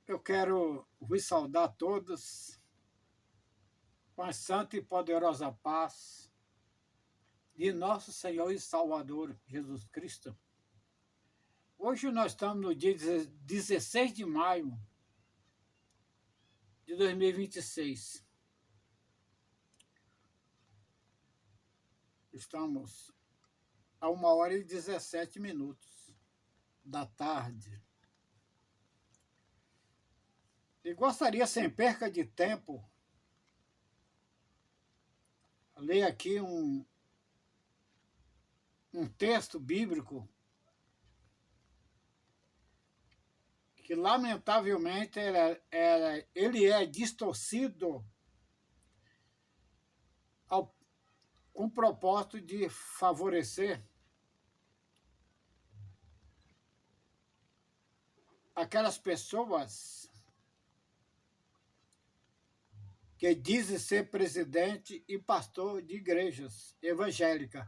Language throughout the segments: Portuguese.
Eu quero vos saudar a todos com a santa e poderosa paz de nosso Senhor e Salvador Jesus Cristo. Hoje nós estamos no dia 16 de maio de 2026. Estamos a 1h17 da tarde. E gostaria, sem perca de tempo, ler aqui um texto bíblico que, lamentavelmente, ele é distorcido com o propósito de favorecer aquelas pessoas que dizem ser presidente e pastor de igrejas evangélicas.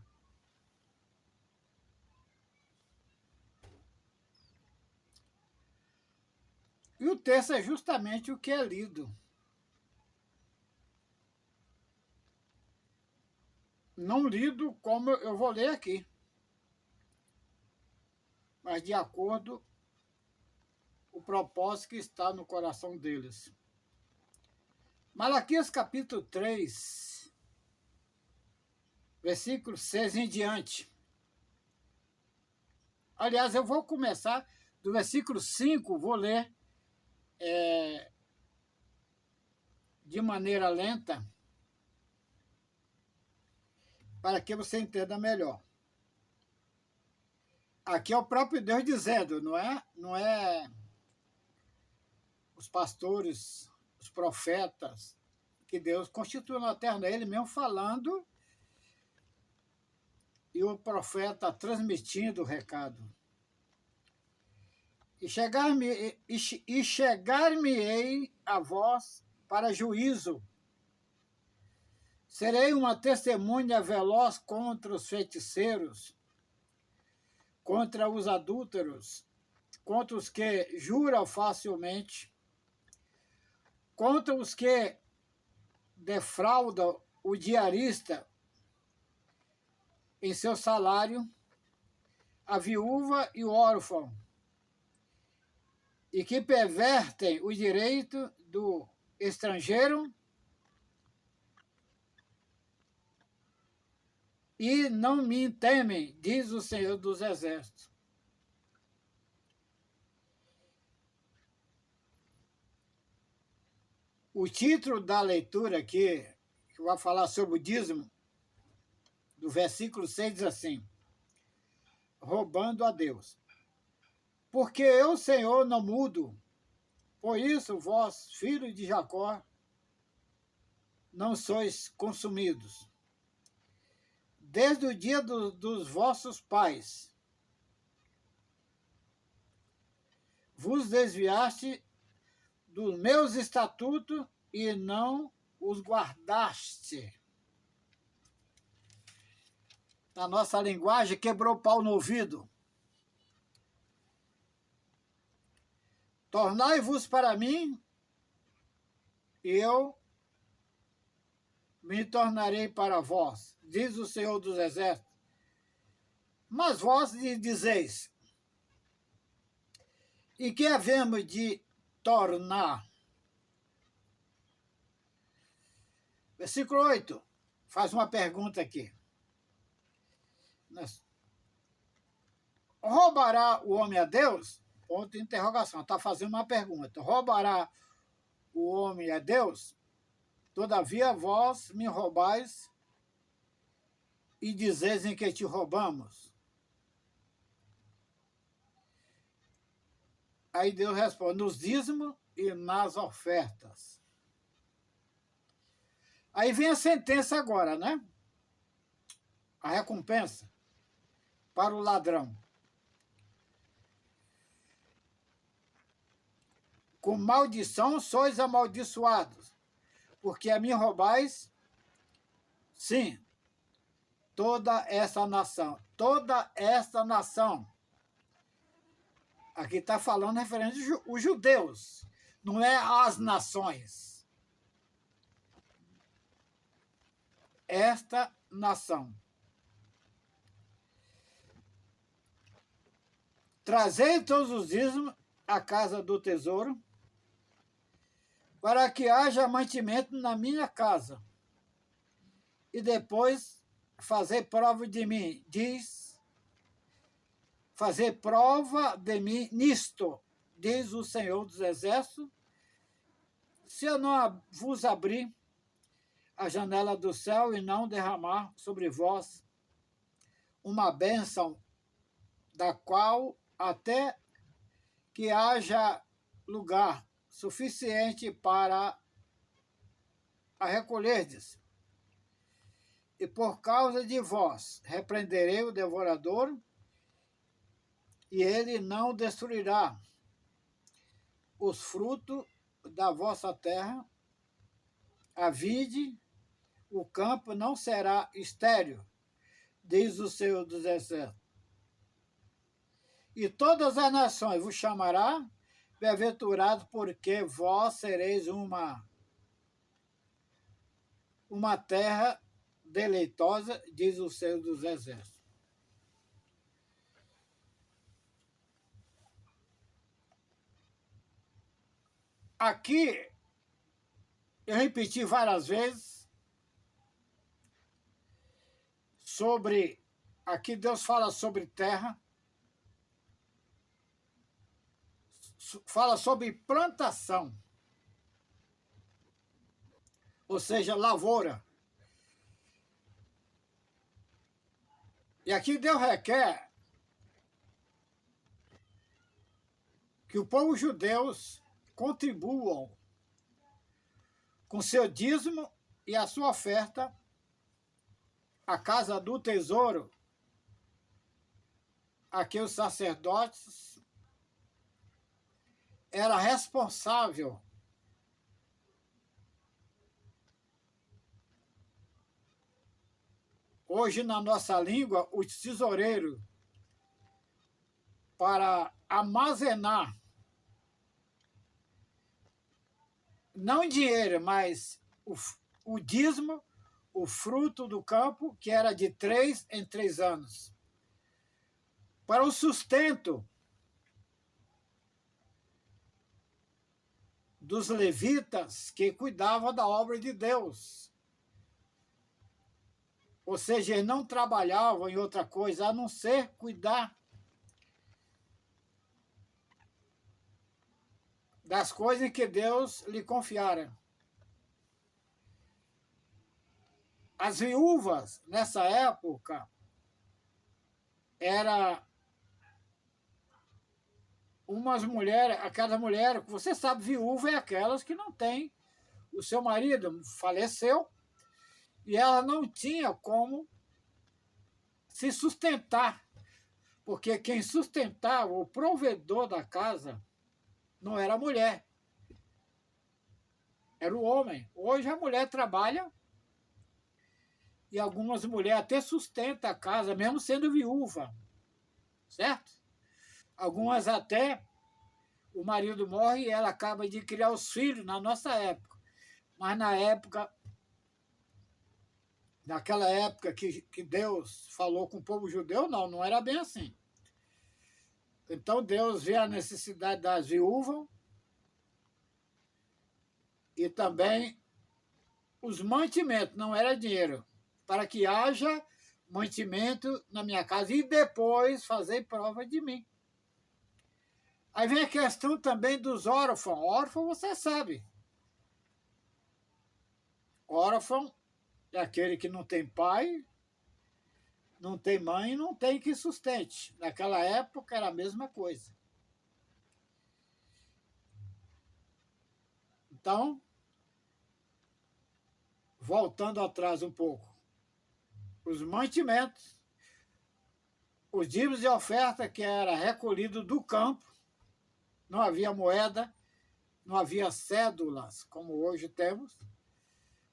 E o texto é justamente o que é lido. Não lido como eu vou ler aqui, mas de acordo com o propósito que está no coração deles. Malaquias capítulo 3, versículo 6 em diante. Aliás, eu vou começar do versículo 5, vou ler de maneira lenta, para que você entenda melhor. Aqui é o próprio Deus dizendo, não é os pastores, os profetas que Deus constituiu na terra, é Ele mesmo falando e o profeta transmitindo o recado. E chegar-me-ei a vós para juízo. Serei uma testemunha veloz contra os feiticeiros, contra os adúlteros, contra os que juram facilmente, contra os que defraudam o diarista em seu salário, a viúva e o órfão, e que pervertem o direito do estrangeiro e não me temem, diz o Senhor dos Exércitos. O título da leitura aqui, que vai falar sobre o dízimo, do versículo 6 diz assim: roubando a Deus. Porque eu, Senhor, não mudo, por isso vós, filhos de Jacó, não sois consumidos. Desde o dia dos vossos pais, vos desviaste dos meus estatutos e não os guardaste. Na nossa linguagem, quebrou o pau no ouvido. Tornai-vos para mim, e eu me tornarei para vós, diz o Senhor dos Exércitos. Mas vós dizeis, e que havemos de tornar? Versículo 8, faz uma pergunta aqui. Roubará o homem a Deus? Ponto de interrogação. Está fazendo uma pergunta. Roubará o homem a Deus? Todavia vós me roubais e dizeis em que te roubamos. Aí Deus responde, nos dízimos e nas ofertas. Aí vem a sentença agora, né? A recompensa para o ladrão. Com maldição sois amaldiçoados, porque a mim roubais, sim, toda essa nação. Toda essa nação. Aqui está falando referente aos judeus. não é as nações. Esta nação. Trazei todos os dízimos à casa do tesouro, para que haja mantimento na minha casa. E depois fazer prova de mim, diz, fazer prova de mim nisto, diz o Senhor dos Exércitos, se eu não vos abrir a janela do céu e não derramar sobre vós uma bênção, da qual até que haja lugar suficiente para a recolherdes. E por causa de vós repreenderei o devorador, e ele não destruirá os frutos da vossa terra, a vide, o campo não será estéril, diz o Senhor dos Exércitos. E todas as nações vos chamará bem-aventurado, porque vós sereis uma terra deleitosa, diz o Senhor dos Exércitos. Aqui, eu repeti várias vezes sobre, aqui Deus fala sobre terra, fala sobre plantação, ou seja, lavoura. E aqui Deus requer que o povo judeu contribuam com seu dízimo e a sua oferta à casa do tesouro, a que os sacerdotes era responsável hoje na nossa língua, o tesoureiro, para armazenar, não em dinheiro, mas o dízimo, o fruto do campo, que era de 3 em 3 anos. Para o sustento dos levitas que cuidavam da obra de Deus. Ou seja, eles não trabalhavam em outra coisa a não ser cuidar das coisas que Deus lhe confiara. As viúvas, nessa época, era umas mulheres, aquela mulher, você sabe, viúva é aquelas que não tem, o seu marido faleceu e ela não tinha como se sustentar, porque quem sustentava, o provedor da casa, não era a mulher, era o homem. Hoje a mulher trabalha e algumas mulheres até sustentam a casa, mesmo sendo viúva, certo? Algumas até, o marido morre e ela acaba de criar os filhos na nossa época. Mas na época, naquela época que Deus falou com o povo judeu, não era bem assim. Então Deus vê a necessidade das viúvas e também os mantimentos, não era dinheiro, para que haja mantimento na minha casa e depois fazer prova de mim. Aí vem a questão também dos órfãos. Órfão, você sabe. Órfão é aquele que não tem pai, não tem mãe, não tem que sustente. Naquela época era a mesma coisa. Então, voltando atrás um pouco, os mantimentos, os dízimos de oferta que era recolhido do campo, não havia moeda, não havia cédulas, como hoje temos,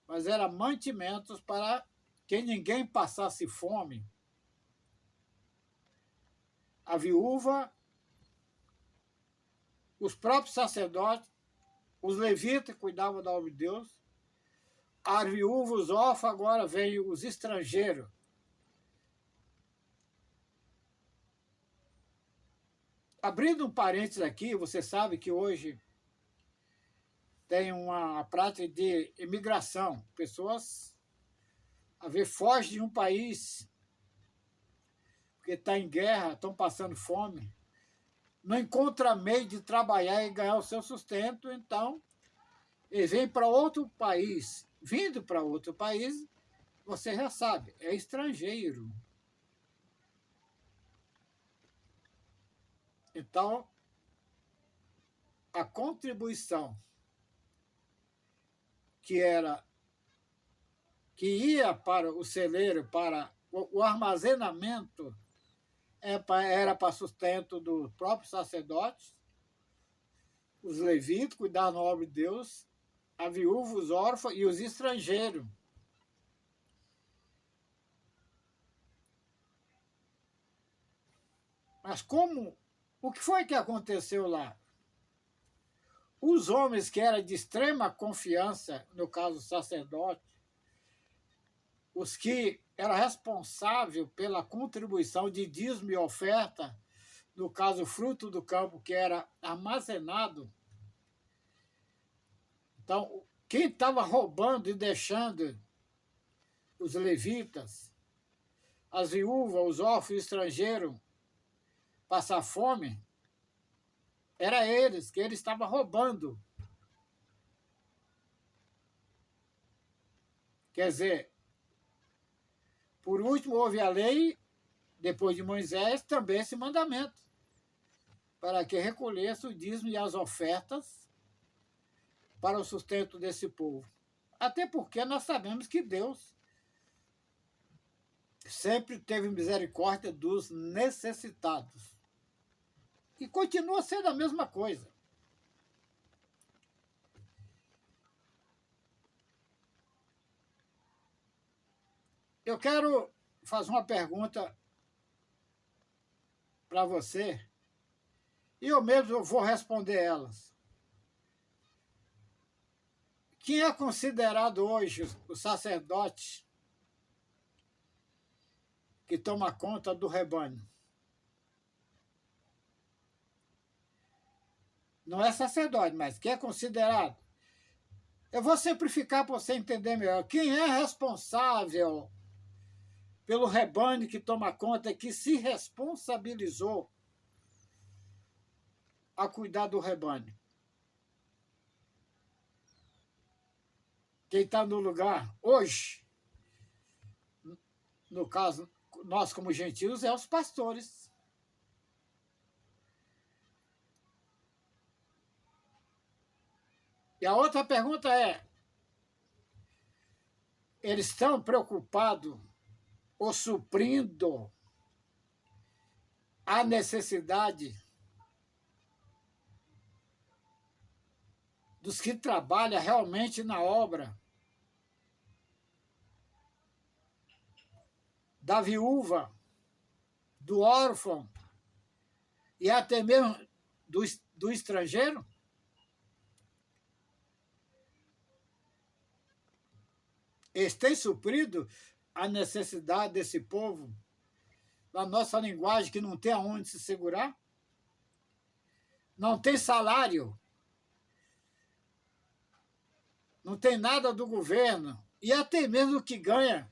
mas eram mantimentos para que ninguém passasse fome. A viúva, os próprios sacerdotes os levitas cuidavam da obra de Deus, as viúvas, os órfãos, agora vêm os estrangeiros. Abrindo um parênteses aqui, você sabe que hoje tem uma prática de imigração. Pessoas, às vezes, fogem de um país porque está em guerra, estão passando fome, não encontra meio de trabalhar e ganhar o seu sustento, então eles vêm para outro país. Vindo para outro país, você já sabe, é estrangeiro. Então, a contribuição que ia para o celeiro, para o armazenamento, era para sustento do próprio sacerdote, os levitas, cuidar da obra de Deus, a viúva, os órfãos e os estrangeiros. Mas o que foi que aconteceu lá? Os homens que eram de extrema confiança, no caso o sacerdote, os que eram responsáveis pela contribuição de dízimo e oferta, no caso o fruto do campo que era armazenado. Então, quem estava roubando e deixando os levitas, as viúvas, os órfãos estrangeiros passar fome, era eles, que eles estavam roubando. Quer dizer, por último, houve a lei, depois de Moisés, também esse mandamento, para que recolhesse o dízimo e as ofertas para o sustento desse povo. Até porque nós sabemos que Deus sempre teve misericórdia dos necessitados. E continua sendo a mesma coisa. Eu quero fazer uma pergunta para você, e eu mesmo vou responder elas. Quem é considerado hoje o sacerdote que toma conta do rebanho? Não é sacerdote, mas quem é considerado? Eu vou simplificar para você entender melhor. Quem é responsável pelo rebanho que toma conta e que se responsabilizou a cuidar do rebanho? Quem está no lugar hoje, no caso, nós como gentios, é os pastores. E a outra pergunta é, eles estão preocupados ou suprindo a necessidade dos que trabalham realmente na obra, da viúva, do órfão e até mesmo do estrangeiro? Eles têm suprido a necessidade desse povo, na nossa linguagem, que não tem aonde se segurar? Não tem salário, não tem nada do governo, e até mesmo o que ganha,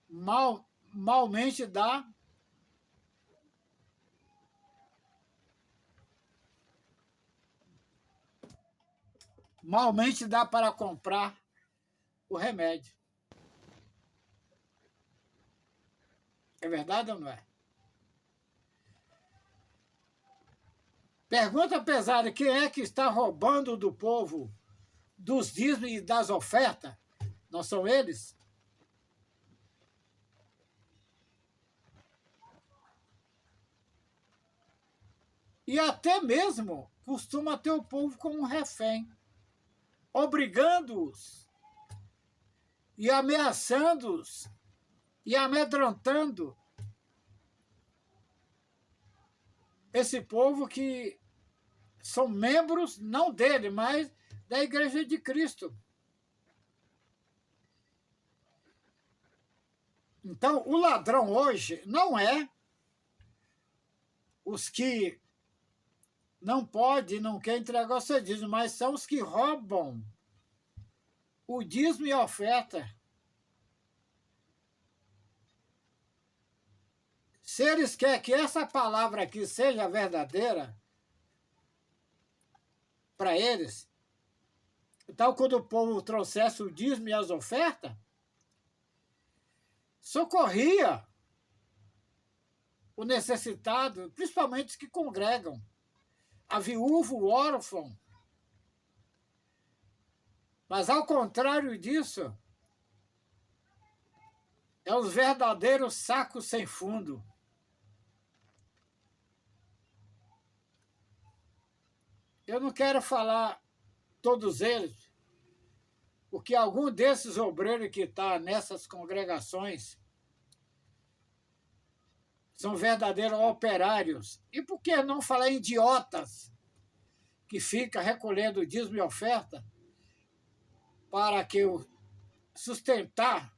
malmente dá para comprar o remédio. É verdade ou não é? Pergunta pesada, quem é que está roubando do povo, dos dízimos e das ofertas? Não são eles? E até mesmo costuma ter o povo como refém, obrigando-os e ameaçando-os e amedrontando esse povo que são membros, não dele, mas da Igreja de Cristo. Então, o ladrão hoje não é os que não pode, não quer entregar o seu dízimo, mas são os que roubam o dízimo e a oferta. Se eles querem que essa palavra aqui seja verdadeira para eles, então quando o povo trouxesse o dízimo e as ofertas, socorria o necessitado, principalmente os que congregam, a viúva, o órfão. Mas, ao contrário disso, é os verdadeiros sacos sem fundo. Eu não quero falar todos eles, porque algum desses obreiros que estão nessas congregações são verdadeiros operários. E por que não falar em idiotas que ficam recolhendo dízimo e oferta para que sustentar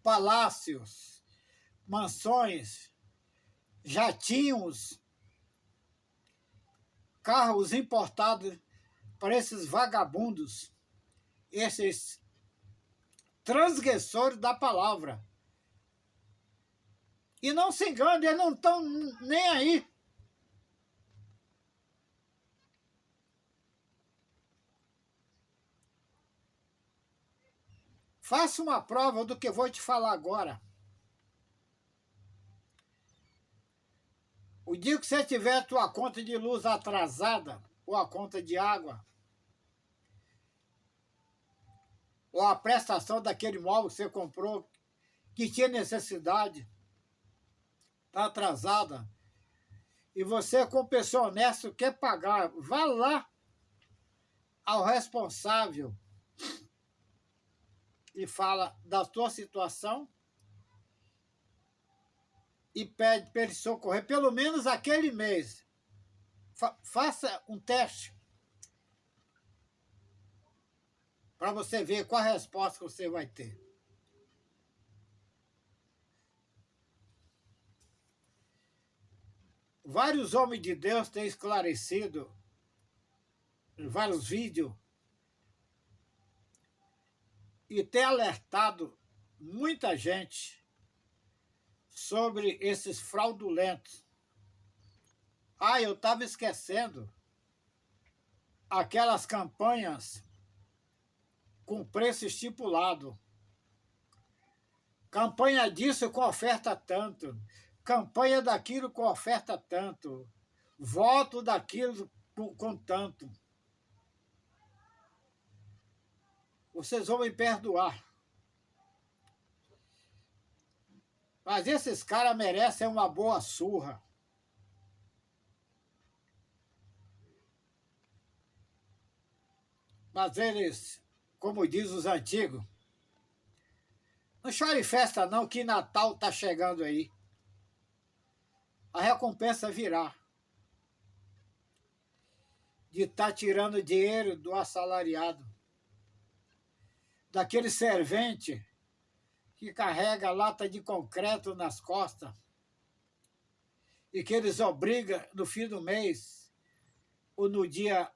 palácios, mansões, jatinhos, carros importados para esses vagabundos, esses transgressores da palavra. E não se engane, eles não estão nem aí. Faça uma prova do que vou te falar agora. O dia que você tiver a tua conta de luz atrasada, ou a conta de água, ou a prestação daquele imóvel que você comprou, que tinha necessidade, está atrasada, e você, como pessoa honesta, quer pagar, vá lá ao responsável e fala da tua situação e pede para ele socorrer pelo menos aquele mês. Faça um teste para você ver qual a resposta que você vai ter. Vários homens de Deus têm esclarecido em vários vídeos e têm alertado muita gente sobre esses fraudulentos. Ah, eu estava esquecendo aquelas campanhas com preço estipulado. Campanha disso com oferta tanto. Campanha daquilo com oferta tanto. Voto daquilo com tanto. Vocês vão me perdoar. Mas esses caras merecem uma boa surra. Mas eles, como diz os antigos, não chore festa não, que Natal está chegando aí. A recompensa virá. De estar tirando dinheiro do assalariado. Daquele servente que carrega lata de concreto nas costas e que eles obrigam no fim do mês ou no dia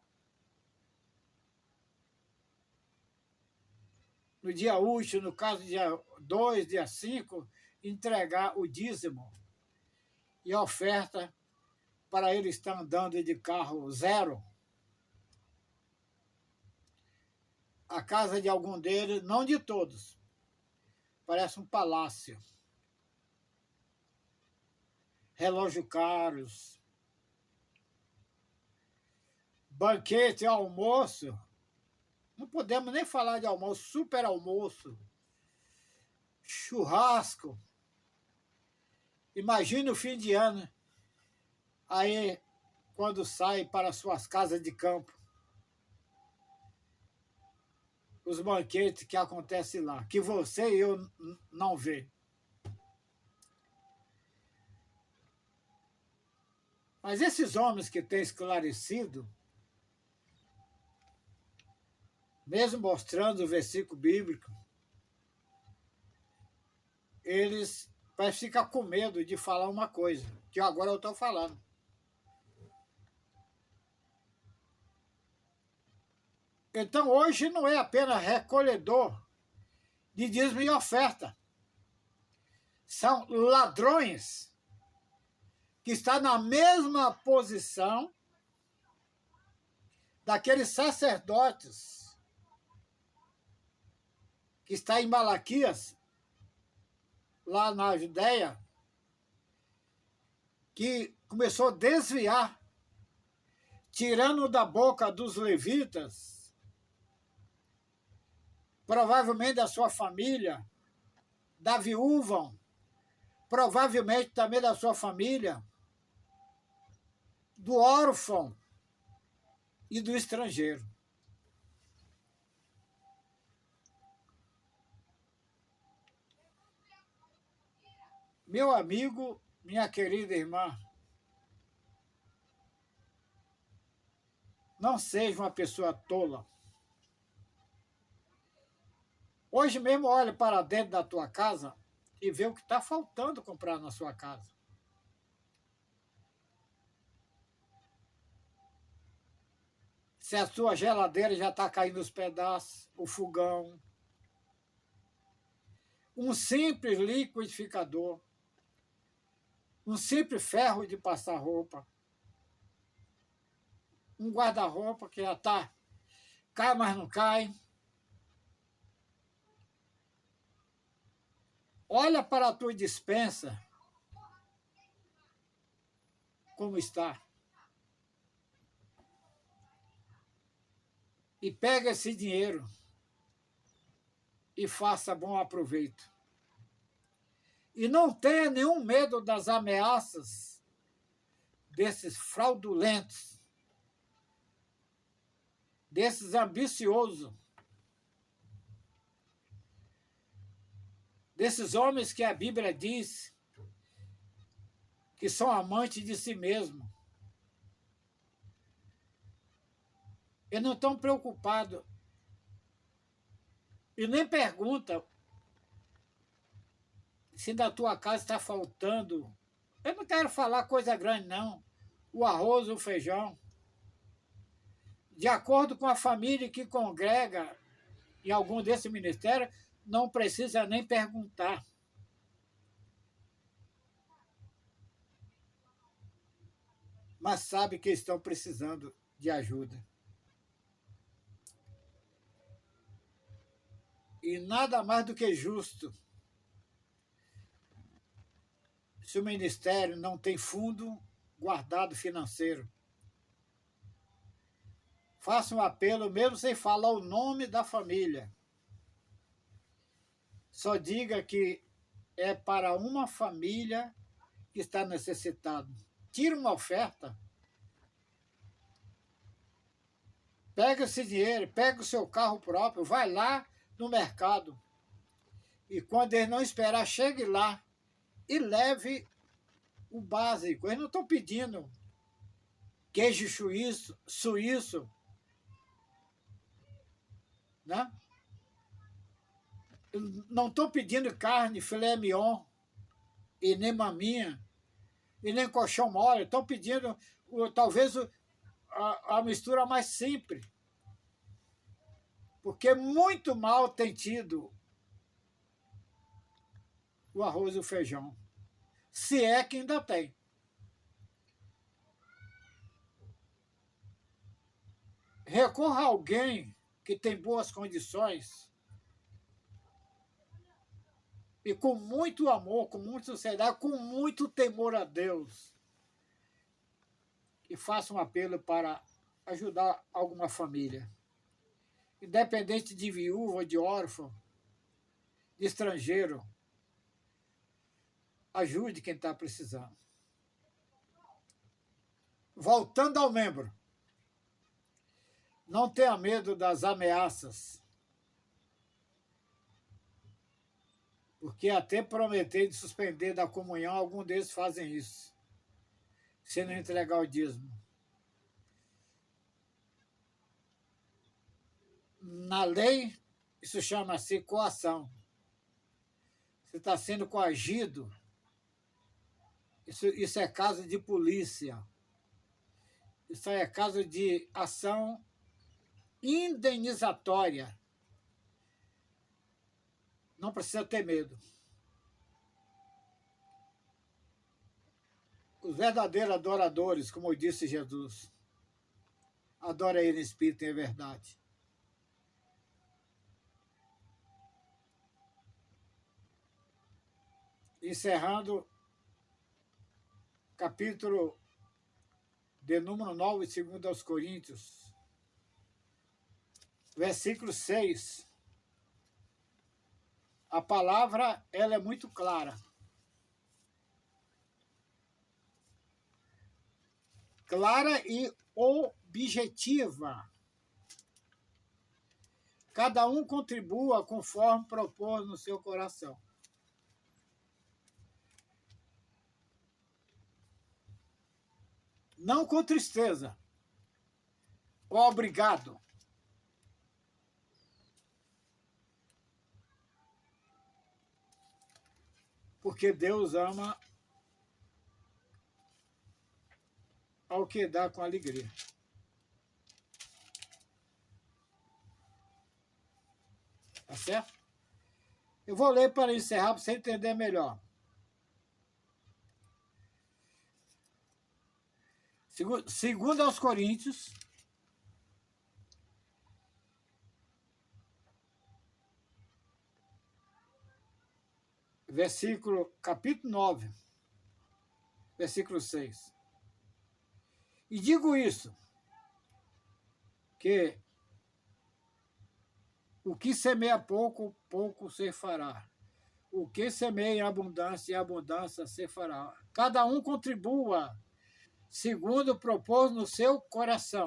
útil, no caso dia 2, dia 5, entregar o dízimo e a oferta para ele estar andando de carro zero. A casa de algum deles, não de todos, parece um palácio. Relógio caros. Banquete, almoço. Não podemos nem falar de almoço, super almoço. Churrasco. Imagine o fim de ano. Aí, quando sai para suas casas de campo. Os banquetes que acontecem lá, que você e eu não vê. Mas esses homens que têm esclarecido, mesmo mostrando o versículo bíblico, eles parecem ficar com medo de falar uma coisa, que agora eu estou falando. Então, hoje não é apenas recolhedor de dízimo e oferta. São ladrões que estão na mesma posição daqueles sacerdotes que está em Malaquias, lá na Judéia, que começou a desviar, tirando da boca dos levitas, provavelmente da sua família, da viúva, provavelmente também da sua família, do órfão e do estrangeiro. Meu amigo, minha querida irmã, não seja uma pessoa tola. Hoje mesmo olhe para dentro da tua casa e vê o que está faltando comprar na sua casa. Se a sua geladeira já está caindo os pedaços, o fogão, um simples liquidificador, um simples ferro de passar roupa, um guarda-roupa que já está, cai, mas não cai. Olha para a tua despensa, como está. E pega esse dinheiro e faça bom aproveito. E não tenha nenhum medo das ameaças desses fraudulentos, desses ambiciosos, desses homens que a Bíblia diz que são amantes de si mesmos. Eles não estão preocupados e nem perguntam se na tua casa está faltando. Eu não quero falar coisa grande, não. O arroz, o feijão. De acordo com a família que congrega em algum desses ministérios, não precisa nem perguntar. Mas sabe que estão precisando de ajuda. E nada mais do que justo. Se o ministério não tem fundo guardado financeiro, faça um apelo, mesmo sem falar o nome da família. Só diga que é para uma família que está necessitada. Tira uma oferta. Pega esse dinheiro, pega o seu carro próprio, vai lá no mercado. E quando eles não esperar, chegue lá e leve o básico. Eles não estão pedindo queijo suíço, né? Não estão pedindo carne, filé mignon, e nem maminha, e nem colchão mole. Estão pedindo, talvez, a mistura mais simples. Porque muito mal tem tido o arroz e o feijão. Se é que ainda tem. Recorra a alguém que tem boas condições e com muito amor, com muita sinceridade, com muito temor a Deus, e faça um apelo para ajudar alguma família, independente de viúva, de órfão, de estrangeiro. Ajude quem está precisando. Voltando ao membro, não tenha medo das ameaças, porque até prometer de suspender da comunhão, algum deles fazem isso. se não entregar o dízimo. Na lei, isso chama-se coação. Você está sendo coagido. Isso é caso de polícia. Isso é caso de ação indenizatória. Não precisa ter medo. Os verdadeiros adoradores, como disse Jesus, adora ele em espírito e em verdade. Encerrando capítulo de número 9, 2 aos Coríntios, versículo 6. A palavra, ela é muito clara. Clara e objetiva. Cada um contribua conforme propôs no seu coração. Não com tristeza, obrigado. Porque Deus ama ao que dá com alegria. Tá certo? Eu vou ler para encerrar, para você entender melhor. Segundo aos Coríntios, capítulo 9, versículo 6. E digo isso, que o que semeia pouco, pouco se fará. O que semeia em abundância, em abundância se fará. Cada um contribua segundo propôs no seu coração.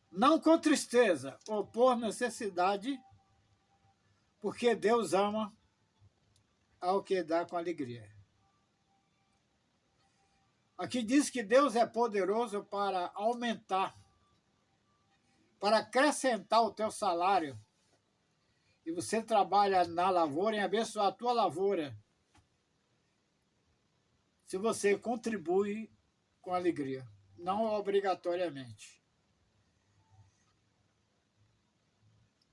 Não com tristeza, ou por necessidade, porque Deus ama ao que dá com alegria. Aqui diz que Deus é poderoso para aumentar, para acrescentar o teu salário. E você trabalha na lavoura, em abençoar a tua lavoura, se você contribui com alegria, não obrigatoriamente.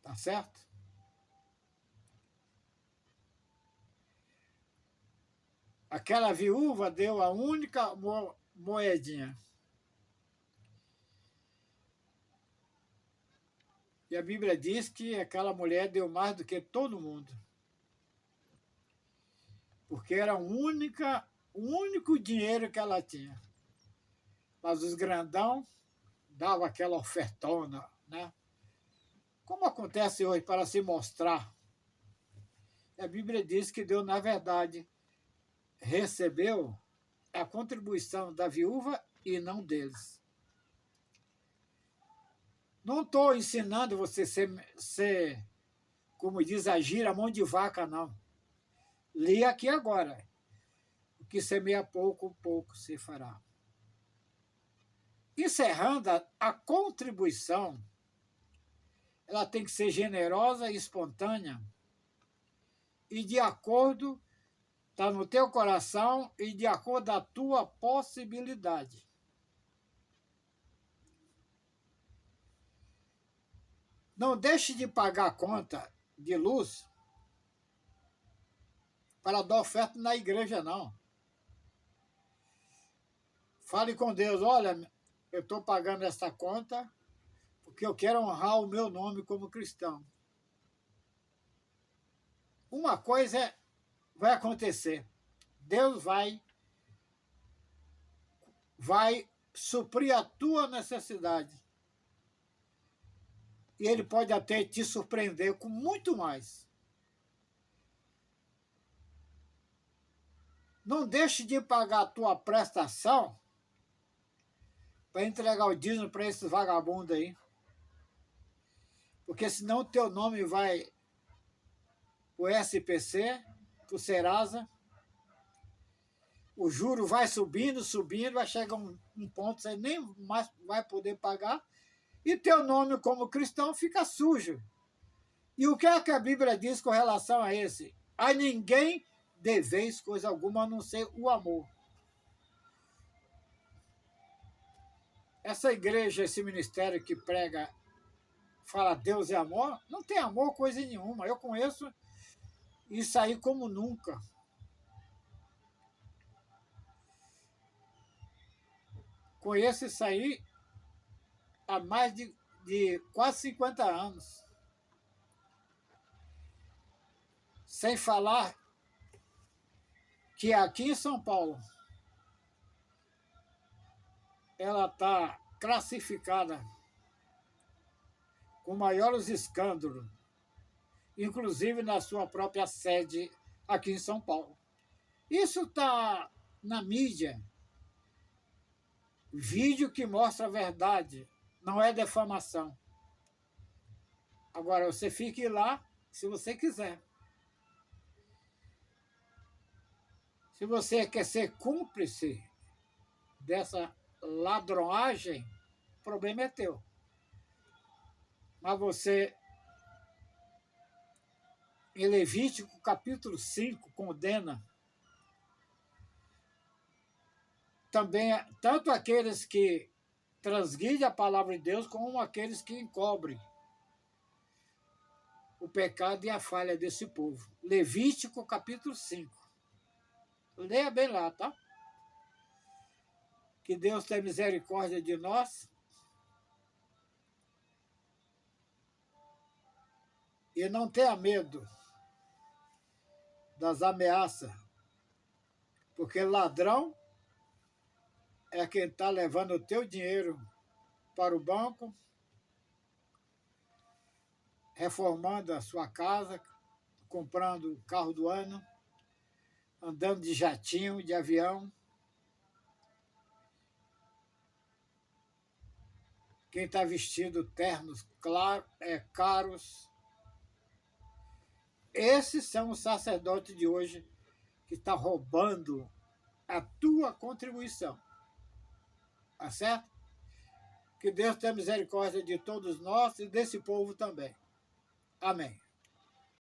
Tá certo? Aquela viúva deu a única moedinha. E a Bíblia diz que aquela mulher deu mais do que todo mundo. Porque era o único dinheiro que ela tinha. Mas os grandão davam aquela ofertona, né? Como acontece hoje para se mostrar. A Bíblia diz que Deus, na verdade, recebeu a contribuição da viúva e não deles. Não estou ensinando você ser, como diz, agir a mão de vaca, não. Li aqui agora. O que semeia pouco, pouco se fará. Encerrando, a contribuição, ela tem que ser generosa e espontânea e de acordo, está no teu coração e de acordo com a tua possibilidade. Não deixe de pagar a conta de luz para dar oferta na igreja, não. Fale com Deus, olha, eu estou pagando essa conta porque eu quero honrar o meu nome como cristão. Uma coisa vai acontecer. Deus vai suprir a tua necessidade. E Ele pode até te surpreender com muito mais. Não deixe de pagar a tua prestação para entregar o dízimo para esses vagabundos aí. Porque senão o teu nome vai o SPC, o Serasa, o juro vai subindo, subindo, vai chegar um ponto que você nem mais vai poder pagar, e teu nome como cristão fica sujo. E o que é que a Bíblia diz com relação a esse? A ninguém deveis coisa alguma a não ser o amor. Essa igreja, esse ministério que prega, fala Deus é amor, não tem amor coisa nenhuma. Eu conheço isso aí como nunca. Conheço isso aí há mais de quase 50 anos. Sem falar que aqui em São Paulo ela está classificada com maiores escândalos, inclusive na sua própria sede aqui em São Paulo. Isso está na mídia. Vídeo que mostra a verdade, não é defamação. Agora, você fique lá se você quiser. Se você quer ser cúmplice dessa ladroagem, o problema é teu. Mas você, em Levítico capítulo 5, condena também tanto aqueles que transgridem a palavra de Deus, como aqueles que encobrem o pecado e a falha desse povo. Levítico capítulo 5. Leia bem lá, tá? Que Deus tenha misericórdia de nós e não tenha medo das ameaças, porque ladrão é quem está levando o teu dinheiro para o banco, reformando a sua casa, comprando o carro do ano, andando de jatinho, de avião. Quem está vestido ternos caros. Esses são os sacerdotes de hoje que estão roubando a tua contribuição. Tá certo? Que Deus tenha misericórdia de todos nós e desse povo também. Amém.